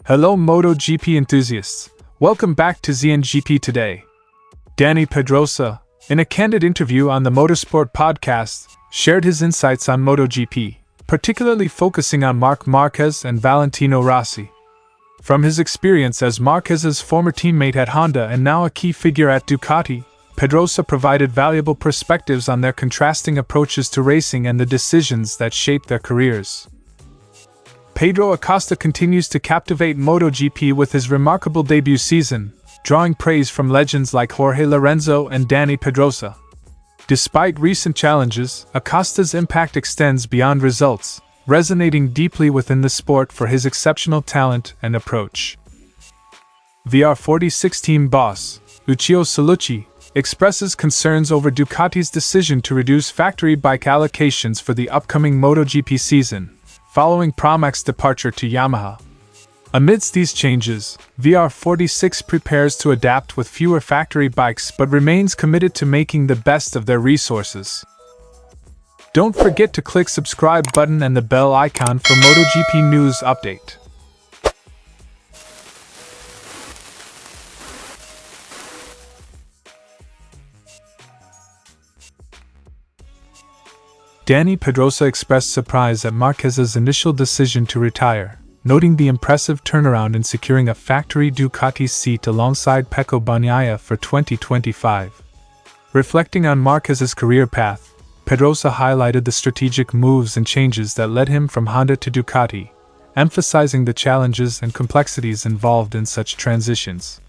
Hello MotoGP enthusiasts, welcome back to ZNGP today. Dani Pedrosa, in a candid interview on the Motorsport Podcast, shared his insights on MotoGP, particularly focusing on Márquez and Valentino Rossi. From his experience as Márquez's former teammate at Honda and now a key figure at Ducati, Pedrosa provided valuable perspectives on their contrasting approaches to racing and the decisions that shaped their careers. Pedro Acosta continues to captivate MotoGP with his remarkable debut season, drawing praise from legends like Jorge Lorenzo and Dani Pedrosa. Despite recent challenges, Acosta's impact extends beyond results, resonating deeply within the sport for his exceptional talent and approach. VR46 team boss, Uccio Salucci, expresses concerns over Ducati's decision to reduce factory bike allocations for the upcoming MotoGP season, following Pramac's departure to Yamaha. Amidst these changes, VR46 prepares to adapt with fewer factory bikes but remains committed to making the best of their resources. Don't forget to click subscribe button and the bell icon for MotoGP news update. Dani Pedrosa expressed surprise at Márquez's initial decision to retire, noting the impressive turnaround in securing a factory Ducati seat alongside Pecco Bagnaia for 2025. Reflecting on Márquez's career path, Pedrosa highlighted the strategic moves and changes that led him from Honda to Ducati, emphasizing the challenges and complexities involved in such transitions.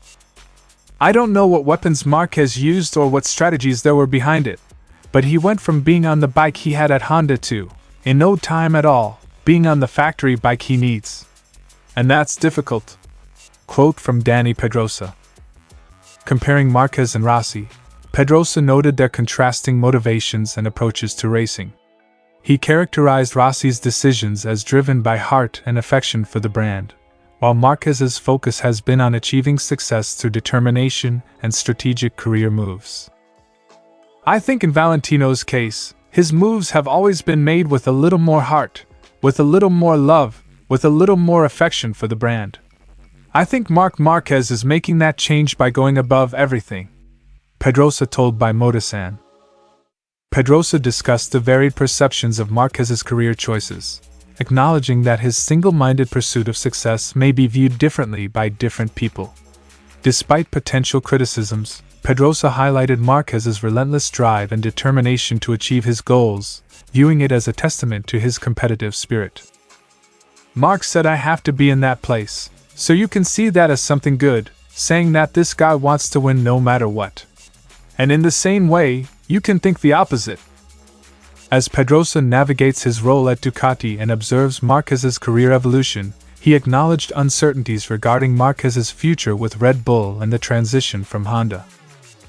"I don't know what weapons Márquez used or what strategies there were behind it, but he went from being on the bike he had at Honda to, in no time at all, being on the factory bike he needs. And that's difficult." Quote from Dani Pedrosa. Comparing Márquez and Rossi, Pedrosa noted their contrasting motivations and approaches to racing. He characterized Rossi's decisions as driven by heart and affection for the brand, while Márquez's focus has been on achieving success through determination and strategic career moves. "I think in Valentino's case, his moves have always been made with a little more heart, with a little more love, with a little more affection for the brand. I think Márquez is making that change by going above everything," Pedrosa told by Motosan. Pedrosa discussed the varied perceptions of Márquez's career choices, acknowledging that his single-minded pursuit of success may be viewed differently by different people. Despite potential criticisms, Pedrosa highlighted Márquez's relentless drive and determination to achieve his goals, viewing it as a testament to his competitive spirit. "Marc said I have to be in that place, so you can see that as something good, saying that this guy wants to win no matter what. And in the same way, you can think the opposite." As Pedrosa navigates his role at Ducati and observes Márquez's career evolution, he acknowledged uncertainties regarding Márquez's future with Red Bull and the transition from Honda.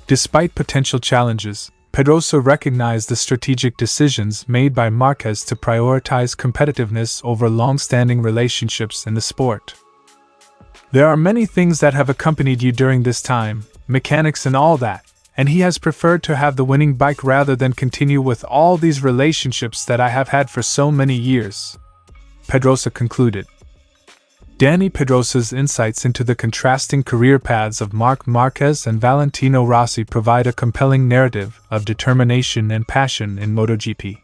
Despite potential challenges, Pedrosa recognized the strategic decisions made by Márquez to prioritize competitiveness over long-standing relationships in the sport. "There are many things that have accompanied you during this time, mechanics and all that, and he has preferred to have the winning bike rather than continue with all these relationships that I have had for so many years," Pedrosa concluded. Dani Pedrosa's insights into the contrasting career paths of Márquez and Valentino Rossi provide a compelling narrative of determination and passion in MotoGP.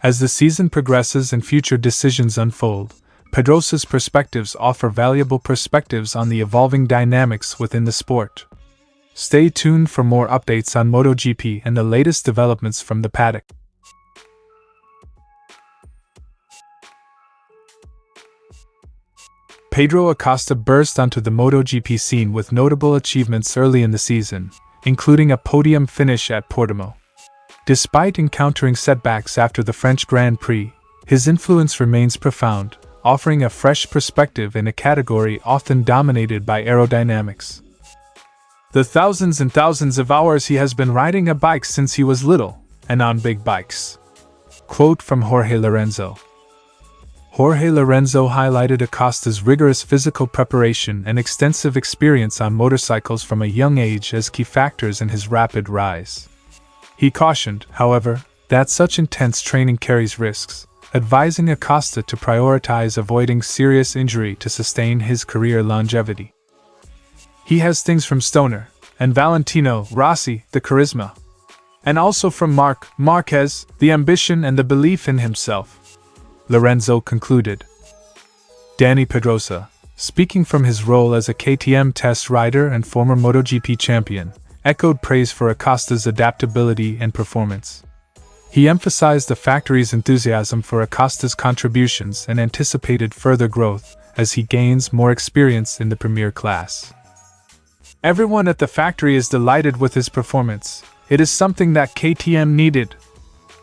As the season progresses and future decisions unfold, Pedrosa's perspectives offer valuable perspectives on the evolving dynamics within the sport. Stay tuned for more updates on MotoGP and the latest developments from the paddock. Pedro Acosta burst onto the MotoGP scene with notable achievements early in the season, including a podium finish at Portimao. Despite encountering setbacks after the French Grand Prix, his influence remains profound, offering a fresh perspective in a category often dominated by aerodynamics. "The thousands and thousands of hours he has been riding a bike since he was little, and on big bikes." Quote from Jorge Lorenzo. Jorge Lorenzo highlighted Acosta's rigorous physical preparation and extensive experience on motorcycles from a young age as key factors in his rapid rise. He cautioned, however, that such intense training carries risks, advising Acosta to prioritize avoiding serious injury to sustain his career longevity. He has things from Stoner and Valentino, Rossi, the charisma, and also from Marc, Márquez, the ambition and the belief in himself, Lorenzo concluded. Dani Pedrosa, speaking from his role as a KTM test rider and former MotoGP champion, echoed praise for Acosta's adaptability and performance. He emphasized the factory's enthusiasm for Acosta's contributions and anticipated further growth as he gains more experience in the Premier class. Everyone at the factory is delighted with his performance. It is something that KTM needed.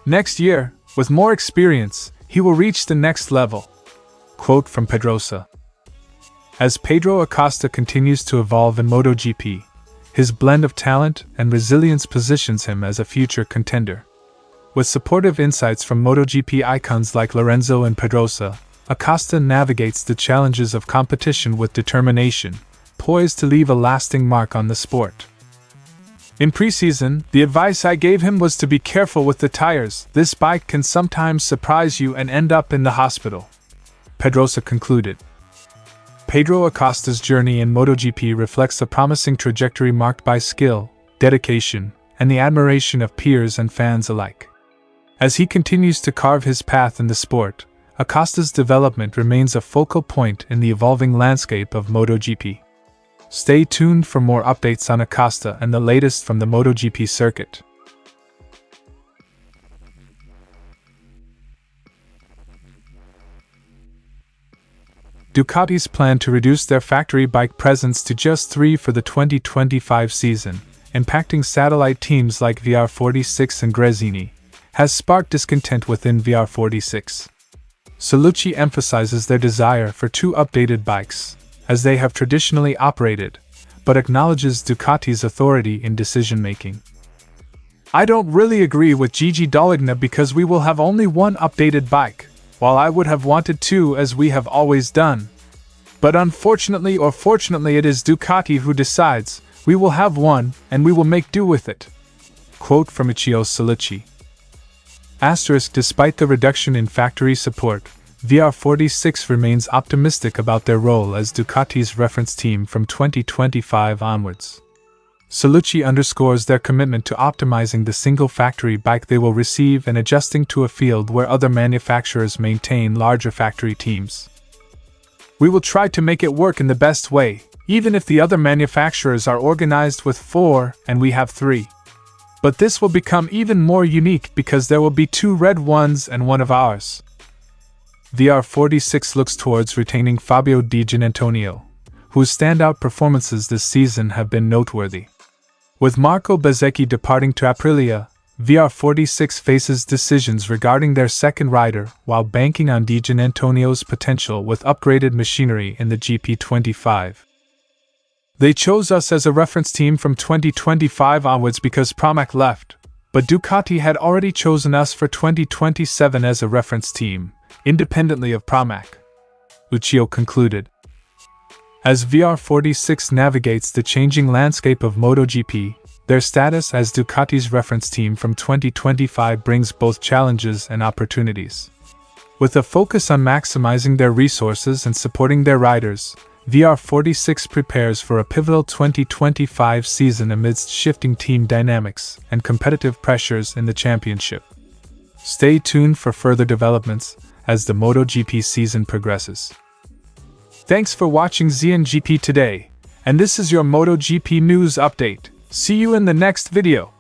Next year, with more experience, he will reach the next level. Quote from Pedrosa. As Pedro Acosta continues to evolve in MotoGP, his blend of talent and resilience positions him as a future contender. With supportive insights from MotoGP icons like Lorenzo and Pedrosa, Acosta navigates the challenges of competition with determination, poised to leave a lasting mark on the sport. In preseason, the advice I gave him was to be careful with the tires. This bike can sometimes surprise you and end up in the hospital, Pedrosa concluded. Pedro Acosta's journey in MotoGP reflects a promising trajectory marked by skill, dedication, and the admiration of peers and fans alike. As he continues to carve his path in the sport, Acosta's development remains a focal point in the evolving landscape of MotoGP. Stay tuned for more updates on Acosta and the latest from the MotoGP circuit. Ducati's plan to reduce their factory bike presence to just 3 for the 2025 season, impacting satellite teams like VR46 and Gresini, has sparked discontent within VR46. Salucci emphasizes their desire for 2 updated bikes, as they have traditionally operated, but acknowledges Ducati's authority in decision-making. I don't really agree with Gigi D'Allegna because we will have only 1 updated bike, while I would have wanted 2 as we have always done. But unfortunately or fortunately it is Ducati who decides. We will have 1, and we will make do with it. Quote from Uccio Salucci. Despite the reduction in factory support, VR46 remains optimistic about their role as Ducati's reference team from 2025 onwards. Salucci underscores their commitment to optimizing the single factory bike they will receive and adjusting to a field where other manufacturers maintain larger factory teams. We will try to make it work in the best way, even if the other manufacturers are organized with 4 and we have 3. But this will become even more unique because there will be 2 red ones and 1 of ours. VR46 looks towards retaining Fabio Di Giannantonio, whose standout performances this season have been noteworthy. With Marco Bezzecchi departing to Aprilia, VR46 faces decisions regarding their second rider while banking on Di Giannantonio's potential with upgraded machinery in the GP25. They chose us as a reference team from 2025 onwards because Pramac left, but Ducati had already chosen us for 2027 as a reference team, independently of Pramac, Uccio concluded. As VR46 navigates the changing landscape of MotoGP, their status as Ducati's reference team from 2025 brings both challenges and opportunities. With a focus on maximizing their resources and supporting their riders, VR46 prepares for a pivotal 2025 season amidst shifting team dynamics and competitive pressures in the championship. Stay tuned for further developments as the MotoGP season progresses. Thanks for watching ZNGP today, and this is your MotoGP news update. See you in the next video.